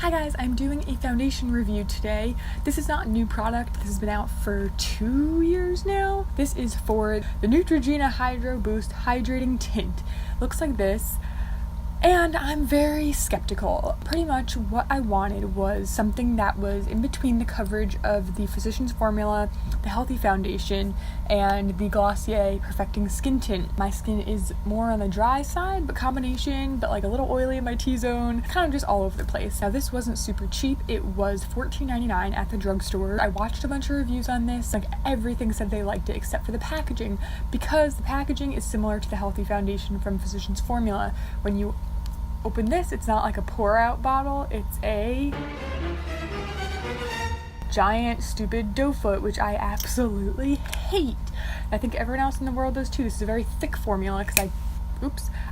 Hi guys, I'm doing a foundation review today. This is not a new product. This has been out for 2 years now. This is for the Neutrogena Hydro Boost Hydrating Tint. Looks like this. And I'm very skeptical. Pretty much what I wanted was something that was in between the coverage of the Physicians Formula, the Healthy Foundation, and the Glossier Perfecting Skin Tint. My skin is more on the dry side, but like a little oily in my T-zone, kind of just all over the place. Now this wasn't super cheap. It was $14.99 at the drugstore. I watched a bunch of reviews on this. Like everything said they liked it except for the packaging, because the packaging is similar to the Healthy Foundation from Physicians Formula. When you open this, it's not like a pour out bottle, it's a giant stupid doe foot, which I absolutely hate. I think everyone else in the world does too. This is a very thick formula because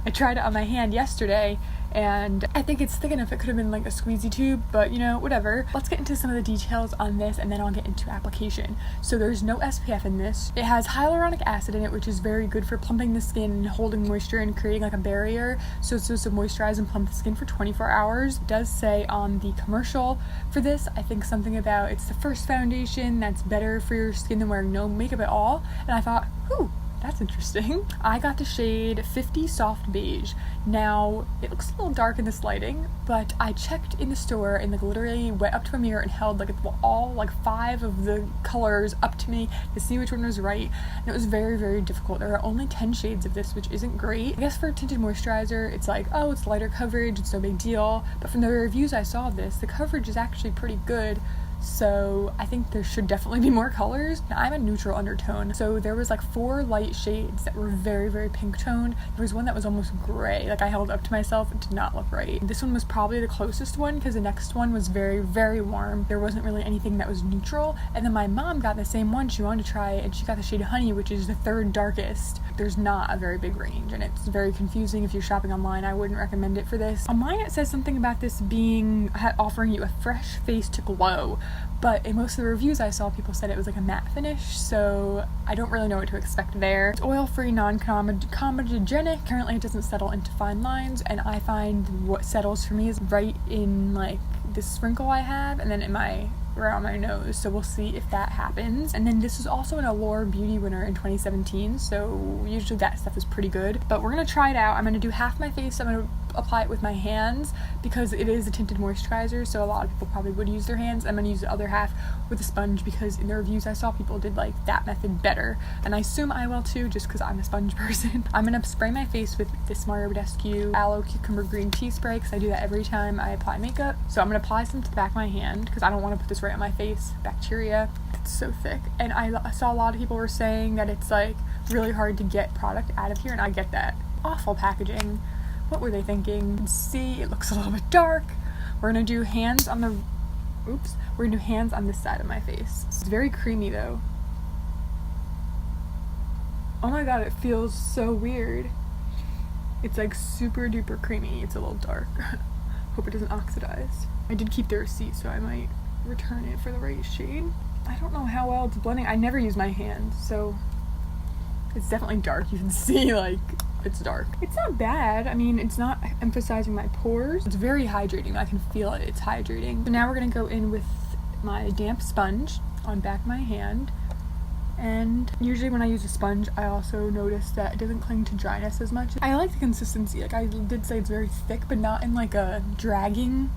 I tried it on my hand yesterday and I think it's thick enough. It could have been like a squeezy tube, but you know, whatever. Let's get into some of the details on this and then I'll get into application. So there's no SPF in this. It has hyaluronic acid in it, which is very good for plumping the skin and holding moisture and creating like a barrier, so it's supposed to moisturize and plump the skin for 24 hours. It does say on the commercial for this, I think something about it's the first foundation that's better for your skin than wearing no makeup at all, and I thought, ooh, that's interesting. I got the shade 50 Soft Beige. Now, it looks a little dark in this lighting, but I checked in the store and like literally went up to a mirror and held like all 5 of the colors up to me to see which one was right. And it was very, very difficult. There are only 10 shades of this, which isn't great. I guess for a tinted moisturizer, it's like, oh, it's lighter coverage, it's no big deal. But from the reviews I saw of this, the coverage is actually pretty good. So I think there should definitely be more colors. Now, I'm a neutral undertone, so there was like 4 light shades that were very, very pink toned. There was one that was almost gray, like I held up to myself. It did not look right. This one was probably the closest one because the next one was very, very warm. There wasn't really anything that was neutral. And then my mom got the same one. She wanted to try it and she got the shade Honey, which is the 3rd darkest. There's not a very big range and it's very confusing if you're shopping online. I wouldn't recommend it for this. On mine it says something about this being offering you a fresh face to glow. But in most of the reviews I saw, people said it was like a matte finish, so I don't really know what to expect there. It's oil-free, non-comedogenic. Currently it doesn't settle into fine lines, and I find what settles for me is right in like this wrinkle I have, and then around my nose, so we'll see if that happens. And then this is also an Allure Beauty winner in 2017, so usually that stuff is pretty good. But we're gonna try it out. I'm gonna do half my face. I'm gonna apply it with my hands because it is a tinted moisturizer, so a lot of people probably would use their hands. I'm gonna use the other half with a sponge because in the reviews I saw, people did like that method better, and I assume I will too just because I'm a sponge person. I'm gonna spray my face with this Mario Badescu Aloe Cucumber Green Tea Spray because I do that every time I apply makeup. So I'm gonna apply some to the back of my hand because I don't want to put this right on my face. Bacteria, it's so thick. And I saw a lot of people were saying that it's like really hard to get product out of here, and I get that. Awful packaging. What were they thinking? You can see it looks a little bit dark. We're gonna do hands on the we're gonna do hands on this side of my face. It's very creamy though. Oh my god, it feels so weird. It's like super duper creamy. It's a little dark. Hope it doesn't oxidize. I did keep the receipt, so I might return it for the right shade. I don't know how well it's blending. I never use my hand, so it's definitely dark. You can see like it's dark. It's not bad. I mean, it's not emphasizing my pores. It's very hydrating. I can feel it. It's hydrating. So now we're gonna go in with my damp sponge on back of my hand. And usually when I use a sponge, I also notice that it doesn't cling to dryness as much. I like the consistency. Like I did say, it's very thick, but not in like a dragging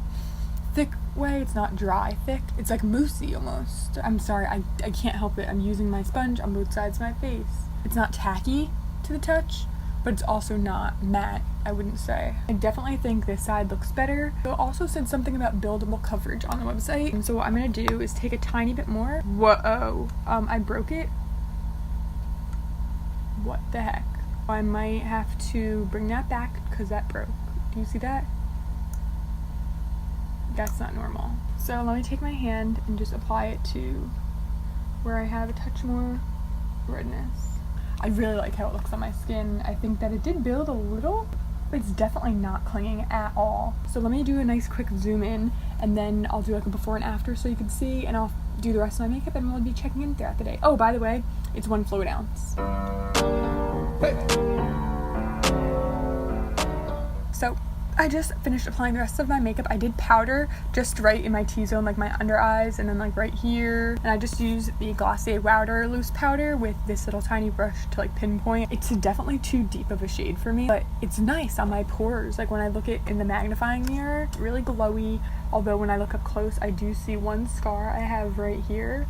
thick way. It's not dry thick. It's like moussey almost. I'm sorry, I can't help it. I'm using my sponge on both sides of my face. It's not tacky to the touch, but it's also not matte, I wouldn't say. I definitely think this side looks better. It also said something about buildable coverage on the website. And so what I'm gonna do is take a tiny bit more. Whoa, I broke it. What the heck? I might have to bring that back because that broke. Do you see that? That's not normal. So let me take my hand and just apply it to where I have a touch more redness. I really like how it looks on my skin. I think that it did build a little, but it's definitely not clinging at all. So let me do a nice quick zoom in, and then I'll do like a before and after so you can see, and I'll do the rest of my makeup, and we'll be checking in throughout the day. Oh, by the way, it's 1 fluid ounce. So I just finished applying the rest of my makeup. I did powder just right in my T-zone, like my under eyes, and then like right here. And I just used the Glossier Powder loose powder with this little tiny brush to like pinpoint. It's definitely too deep of a shade for me, but it's nice on my pores. Like when I look at in the magnifying mirror, it's really glowy. Although when I look up close, I do see one scar I have right here.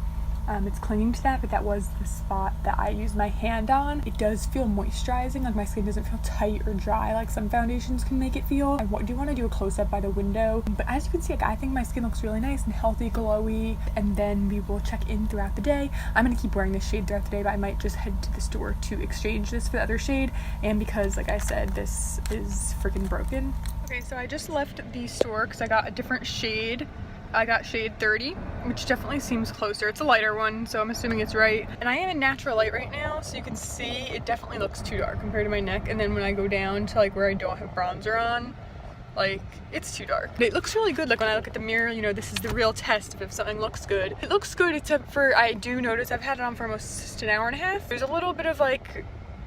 It's clinging to that, but that was the spot that I used my hand on. It does feel moisturizing, like my skin doesn't feel tight or dry like some foundations can make it feel. I do want to do a close-up by the window, but as you can see, like, I think my skin looks really nice and healthy, glowy, and then we will check in throughout the day. I'm going to keep wearing this shade throughout the day, but I might just head to the store to exchange this for the other shade, and because, like I said, this is freaking broken. Okay, so I just left the store because I got a different shade. I got shade 30, which definitely seems closer. It's a lighter one, so I'm assuming it's right. And I am in natural light right now, so you can see it definitely looks too dark compared to my neck. And then when I go down to like where I don't have bronzer on, like it's too dark. But it looks really good. Like when I look at the mirror, you know, this is the real test of if something looks good. It looks good, except for I do notice I've had it on for almost an hour and a half. There's a little bit of like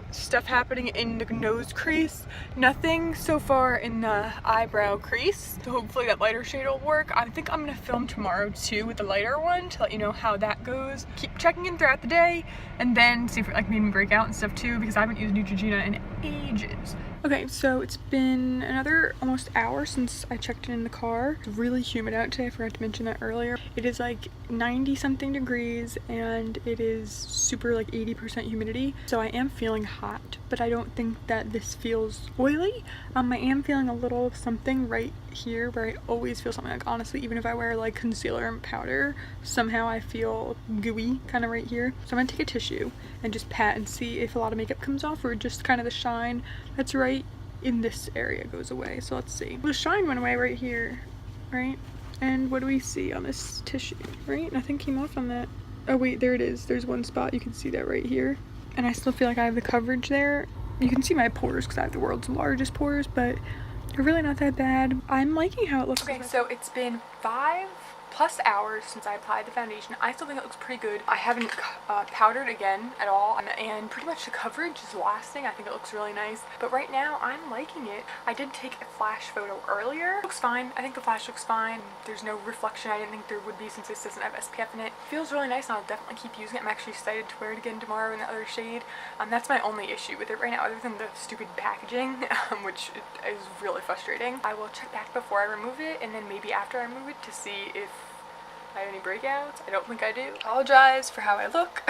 stuff happening in the nose crease. Nothing so far in the eyebrow crease, so hopefully that lighter shade will work. I think I'm gonna film tomorrow too with the lighter one to let you know how that goes. Keep checking in throughout the day and then see if it like made me break out and stuff too, because I haven't used Neutrogena in ages. Okay, so it's been another almost hour since I checked in the car. It's really humid out today, I forgot to mention that earlier. It is like 90 something degrees and it is super like 80% humidity. So I am feeling hot, but I don't think that this feels oily. I am feeling a little something right here where I always feel something, like honestly, even if I wear like concealer and powder, somehow I feel gooey kind of right here. So I'm gonna take a tissue and just pat and see if a lot of makeup comes off or just kind of the shine that's right in this area goes away. So let's see. The shine went away right here, right? And what do we see on this tissue, right? Nothing came off on that. Oh wait, there it is. There's one spot. You can see that right here. And I still feel like I have the coverage there. You can see my pores because I have the world's largest pores, but they're really not that bad. I'm liking how it looks. Okay, so it's been 5+ hours since I applied the foundation. I still think it looks pretty good. I haven't powdered again at all, and pretty much the coverage is lasting. I think it looks really nice, but right now I'm liking it. I did take a flash photo earlier. It looks fine. I think the flash looks fine. There's no reflection. I didn't think there would be since this doesn't have SPF in it. It feels really nice and I'll definitely keep using it. I'm actually excited to wear it again tomorrow in the other shade. That's my only issue with it right now, other than the stupid packaging, which is really frustrating. I will check back before I remove it and then maybe after I remove it to see if I have any breakouts. I don't think I do. Apologize for how I look.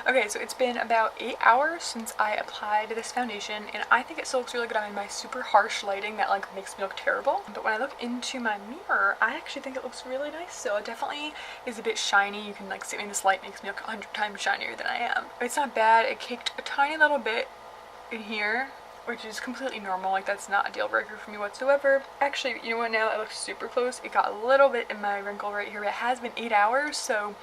Okay, so it's been about 8 hours since I applied this foundation and I think it still looks really good. I'm in my super harsh lighting that like makes me look terrible. But when I look into my mirror, I actually think it looks really nice. So it definitely is a bit shiny. You can like see me in this light, makes me look 100 times shinier than I am. It's not bad. It caked a tiny little bit in here, which is completely normal. Like that's not a deal breaker for me whatsoever. Actually, you know what, now that looks super close, it got a little bit in my wrinkle right here. It has been 8 hours, so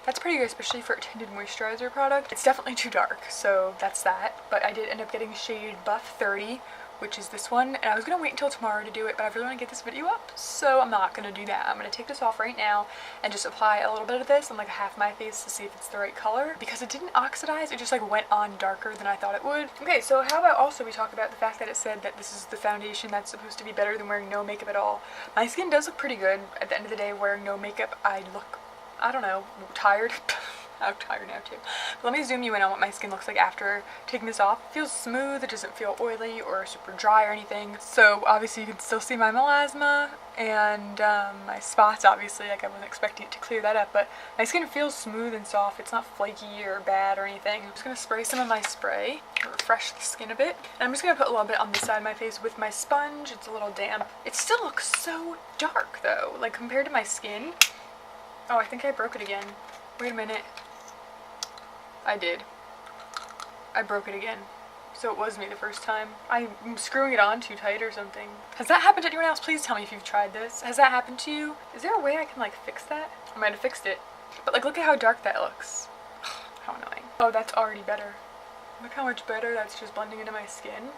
that's pretty good, especially for a tinted moisturizer product. It's definitely too dark, so that's that. But I did end up getting shade Buff 30, which is this one, and I was gonna wait until tomorrow to do it, but I really want to get this video up, so I'm not gonna do that. I'm gonna take this off right now and just apply a little bit of this on like half my face to see if it's the right color, because it didn't oxidize. It just like went on darker than I thought it would. Okay, so how about also we talk about the fact that it said that this is the foundation that's supposed to be better than wearing no makeup at all. My skin does look pretty good. At the end of the day, wearing no makeup, I look, I don't know, tired. I'm tired now too. But let me zoom you in on what my skin looks like after taking this off. It feels smooth, it doesn't feel oily or super dry or anything. So obviously you can still see my melasma and my spots, obviously, like I wasn't expecting it to clear that up, but my skin feels smooth and soft. It's not flaky or bad or anything. I'm just gonna spray some of my spray to refresh the skin a bit. And I'm just gonna put a little bit on this side of my face with my sponge. It's a little damp. It still looks so dark though, like compared to my skin. Oh, I think I broke it again. Wait a minute. I did. I broke it again. So it was me the first time. I'm screwing it on too tight or something. Has that happened to anyone else? Please tell me if you've tried this. Has that happened to you? Is there a way I can like fix that? I might have fixed it. But like look at how dark that looks. How annoying. Oh, that's already better. Look how much better that's just blending into my skin.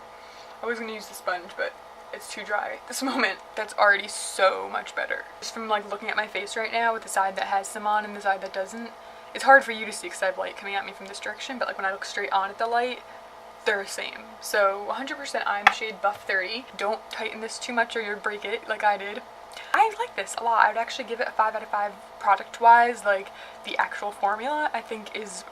I was gonna use the sponge, but it's too dry at this moment. That's already so much better. Just from like looking at my face right now with the side that has some on and the side that doesn't, it's hard for you to see because I have light coming at me from this direction, but like when I look straight on at the light, they're the same. So 100% I'm shade Buff 30. Don't tighten this too much or you'll break it like I did. I like this a lot. I would actually give it a 5 out of 5 product-wise. Like, the actual formula I think is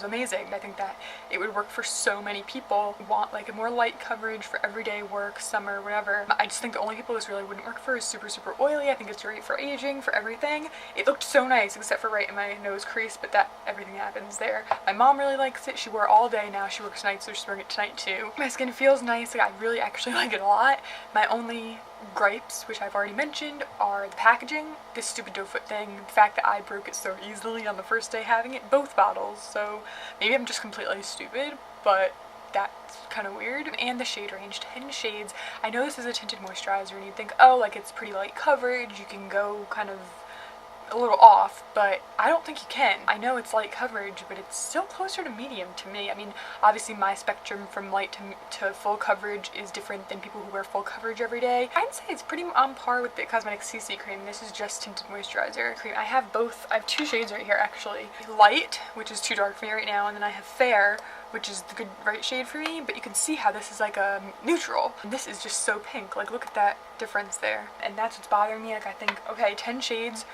amazing. I think that it would work for so many people who want like a more light coverage for everyday work, summer, whatever. I just think the only people this really wouldn't work for is super oily. I think it's great for aging, for everything. It looked so nice except for right in my nose crease, but that everything happens there. My mom really likes it. She wore it all day now. She works nights, so she's wearing it tonight too. My skin feels nice. Like, I really actually like it a lot. My only gripes, which I've already mentioned, are the packaging, this stupid doe foot thing, the fact that I broke it so easily on the first day having it, both bottles, so maybe I'm just completely stupid, but that's kind of weird. And the shade range, 10 shades. I know this is a tinted moisturizer and you'd think, oh, like it's pretty light coverage, you can go kind of a little off, but I don't think you can. I know it's light coverage, but it's still closer to medium to me. I mean, obviously my spectrum from light to full coverage is different than people who wear full coverage every day. I'd say it's pretty on par with the Cosmetics CC cream. This is just tinted moisturizer cream. I have both. I have two shades right here actually. Light, which is too dark for me right now, and then I have fair, which is the good right shade for me, but you can see how this is like a neutral. And this is just so pink. Like, look at that difference there. And that's what's bothering me. Like, I think, okay, 10 shades,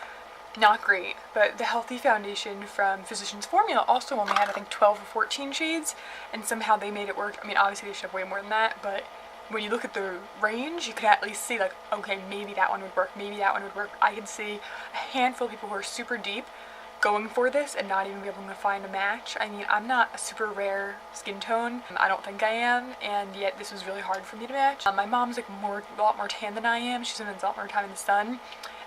not great, but the Healthy Foundation from Physicians Formula also only had, I think, 12 or 14 shades, and somehow they made it work. I mean, obviously they should have way more than that, but when you look at the range, you can at least see, like, okay, maybe that one would work, maybe that one would work. I can see a handful of people who are super deep going for this and not even be able to find a match. I mean, I'm not a super rare skin tone. I don't think I am, and yet this was really hard for me to match. My mom's like a lot more tan than I am. She spends a lot more time in the sun,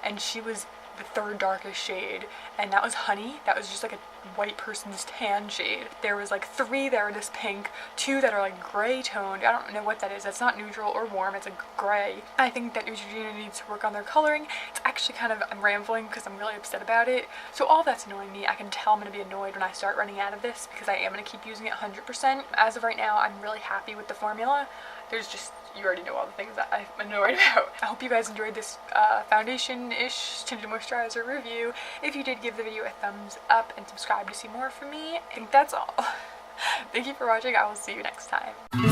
and she was the third darkest shade, and that was honey. That was just like a white person's tan shade. There was like 3 that were this pink, 2 that are like gray toned. I don't know what that is. That's not neutral or warm, it's a gray. I think that Neutrogena needs to work on their coloring. It's actually kind of, I'm rambling because I'm really upset about it. So all that's annoying me. I can tell I'm going to be annoyed when I start running out of this because I am going to keep using it 100%. As of right now, I'm really happy with the formula. There's just, you already know all the things that I'm annoyed about. I hope you guys enjoyed this foundation-ish tinted moisturizer review. If you did, give the video a thumbs up and subscribe to see more from me. I think that's all. Thank you for watching. I will see you next time.